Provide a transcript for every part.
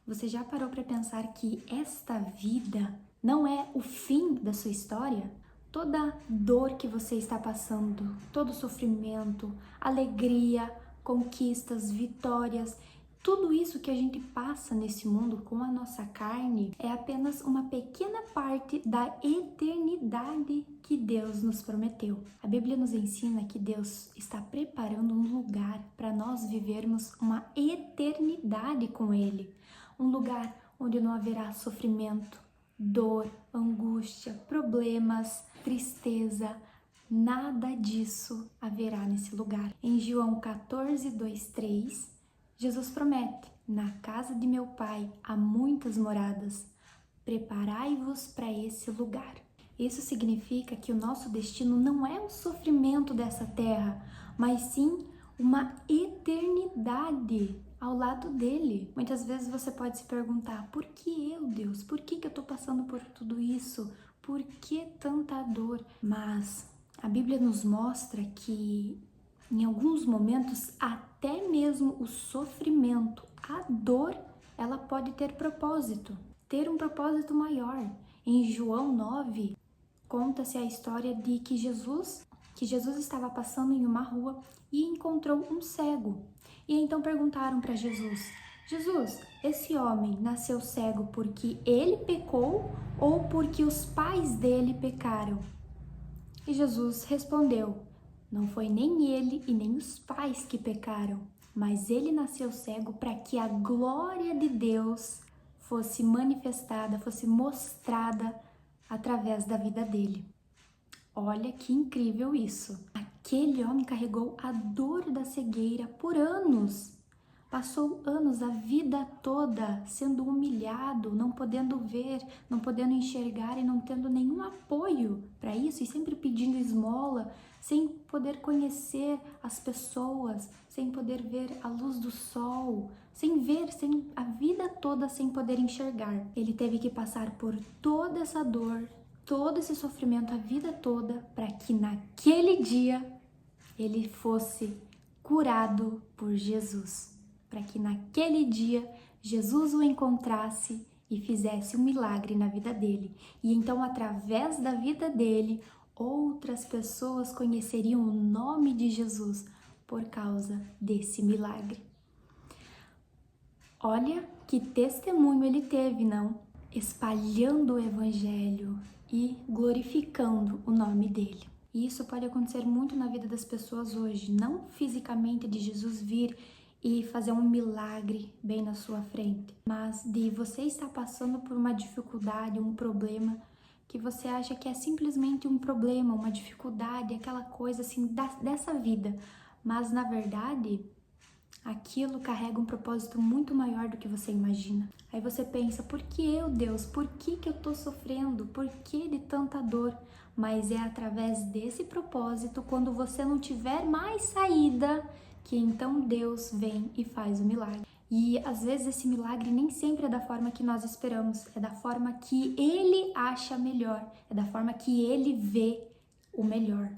Você já parou para pensar que esta vida não é o fim da sua história? Toda dor que você está passando, todo sofrimento, alegria, conquistas, vitórias, tudo isso que a gente passa nesse mundo com a nossa carne é apenas uma pequena parte da eternidade que Deus nos prometeu. A Bíblia nos ensina que Deus está preparando um lugar para nós vivermos uma eternidade com Ele. Um lugar onde não haverá sofrimento, dor, angústia, problemas, tristeza, nada disso haverá nesse lugar. Em João 14, 2, 3, Jesus promete: na casa de meu Pai há muitas moradas, preparai-vos para esse lugar. Isso significa que o nosso destino não é o sofrimento dessa terra, mas sim uma eternidade ao lado dele. Muitas vezes você pode se perguntar: por que eu, Deus? Por que eu tô passando por tudo isso? Por que tanta dor? Mas a Bíblia nos mostra que em alguns momentos, até mesmo o sofrimento, a dor, ela pode ter propósito, ter um propósito maior. Em João 9, conta-se a história de que Jesus estava passando em uma rua e encontrou um cego. E então perguntaram para Jesus: Jesus, esse homem nasceu cego porque ele pecou ou porque os pais dele pecaram? E Jesus respondeu: não foi nem ele e nem os pais que pecaram, mas ele nasceu cego para que a glória de Deus fosse manifestada, fosse mostrada através da vida dele. Olha que incrível isso! Aquele homem carregou a dor da cegueira por anos. Passou anos, a vida toda, sendo humilhado, não podendo ver, não podendo enxergar e não tendo nenhum apoio para isso, e sempre pedindo esmola, sem poder conhecer as pessoas, sem poder ver a luz do sol, sem ver, a vida toda sem poder enxergar. Ele teve que passar por toda essa dor, todo esse sofrimento a vida toda, para que naquele dia ele fosse curado por Jesus. Para que naquele dia Jesus o encontrasse e fizesse um milagre na vida dele. E então, através da vida dele, outras pessoas conheceriam o nome de Jesus por causa desse milagre. Olha que testemunho ele teve, não? Espalhando o evangelho e glorificando o nome dele. E isso pode acontecer muito na vida das pessoas hoje, não fisicamente de Jesus vir e fazer um milagre bem na sua frente, mas de você estar passando por uma dificuldade, um problema que você acha que é simplesmente um problema, uma dificuldade, aquela coisa assim dessa vida, mas na verdade aquilo carrega um propósito muito maior do que você imagina. Aí você pensa: por que eu, Deus? Por que eu tô sofrendo? Por que de tanta dor? Mas é através desse propósito, quando você não tiver mais saída, que então Deus vem e faz o milagre. E às vezes esse milagre nem sempre é da forma que nós esperamos, é da forma que Ele acha melhor, é da forma que Ele vê o melhor,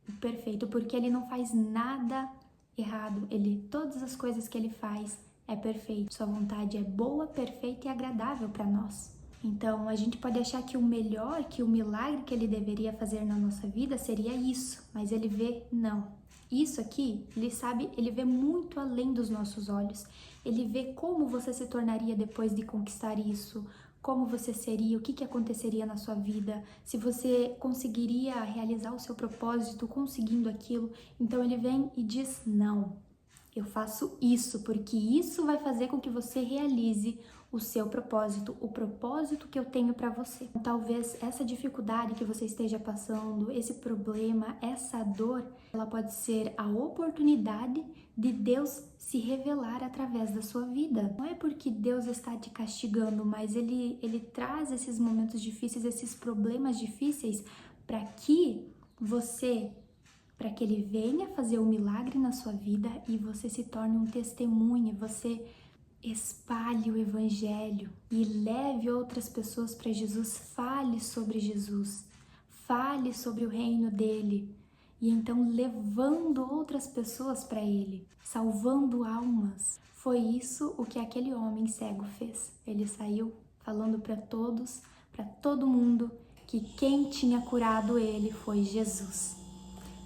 o perfeito, porque Ele não faz nada errado. Todas as coisas que Ele faz é perfeito. Sua vontade é boa, perfeita e agradável para nós. Então, a gente pode achar que o melhor, que o milagre que Ele deveria fazer na nossa vida seria isso, mas Ele vê, não. Isso aqui, Ele sabe, Ele vê muito além dos nossos olhos. Ele vê como você se tornaria depois de conquistar isso, como você seria, o que aconteceria na sua vida, se você conseguiria realizar o seu propósito conseguindo aquilo. Então Ele vem e diz: não, eu faço isso porque isso vai fazer com que você realize o seu propósito, o propósito que eu tenho para você. Talvez essa dificuldade que você esteja passando, esse problema, essa dor, ela pode ser a oportunidade de Deus se revelar através da sua vida. Não é porque Deus está te castigando, mas Ele traz esses momentos difíceis, esses problemas difíceis para que Ele venha fazer um milagre na sua vida e você se torne um testemunho, você espalhe o evangelho e leve outras pessoas para Jesus, fale sobre Jesus, fale sobre o reino dele. e então levando outras pessoas para Ele, salvando almas. Foi isso o que aquele homem cego fez. Ele saiu falando para todos, para todo mundo, que quem tinha curado ele foi Jesus.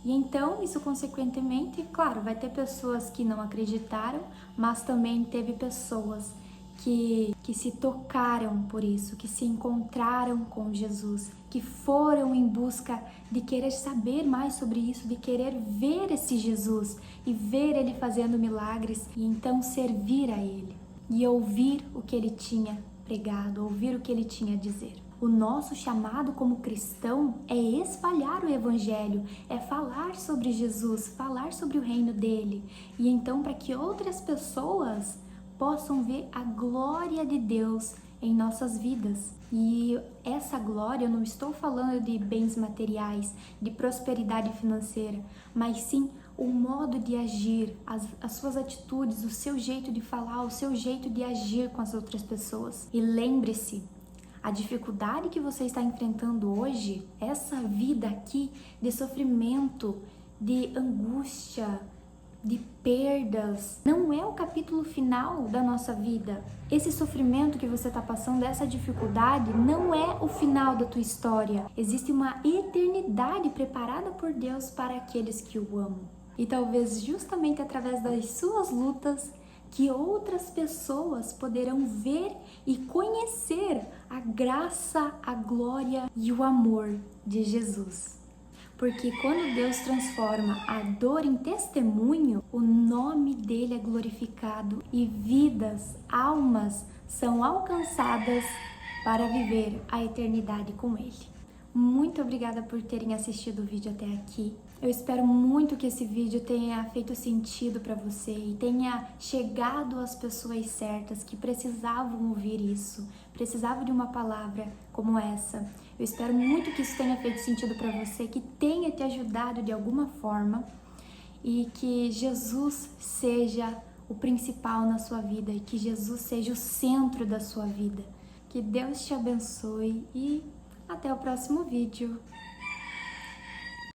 E então, isso consequentemente, claro, vai ter pessoas que não acreditaram, mas também teve pessoas que se tocaram por isso, que se encontraram com Jesus, que foram em busca de querer saber mais sobre isso, de querer ver esse Jesus e ver ele fazendo milagres e então servir a ele e ouvir o que ele tinha pregado, ouvir o que ele tinha a dizer. O nosso chamado como cristão é espalhar o evangelho, é falar sobre Jesus, falar sobre o reino dele. E então para que outras pessoas possam ver a glória de Deus em nossas vidas. E essa glória, eu não estou falando de bens materiais, de prosperidade financeira, mas sim o modo de agir, as suas atitudes, o seu jeito de falar, o seu jeito de agir com as outras pessoas. E lembre-se, a dificuldade que você está enfrentando hoje, essa vida aqui de sofrimento, de angústia, de perdas, não é o capítulo final da nossa vida. Esse sofrimento que você está passando, essa dificuldade, não é o final da tua história. Existe uma eternidade preparada por Deus para aqueles que o amam. E talvez justamente através das suas lutas, que outras pessoas poderão ver e conhecer a graça, a glória e o amor de Jesus. Porque quando Deus transforma a dor em testemunho, o nome dele é glorificado e vidas, almas são alcançadas para viver a eternidade com ele. Muito obrigada por terem assistido o vídeo até aqui. Eu espero muito que esse vídeo tenha feito sentido para você e tenha chegado às pessoas certas que precisavam ouvir isso, precisavam de uma palavra como essa. Eu espero muito que isso tenha feito sentido para você, que tenha te ajudado de alguma forma e que Jesus seja o principal na sua vida e que Jesus seja o centro da sua vida. Que Deus te abençoe e até o próximo vídeo.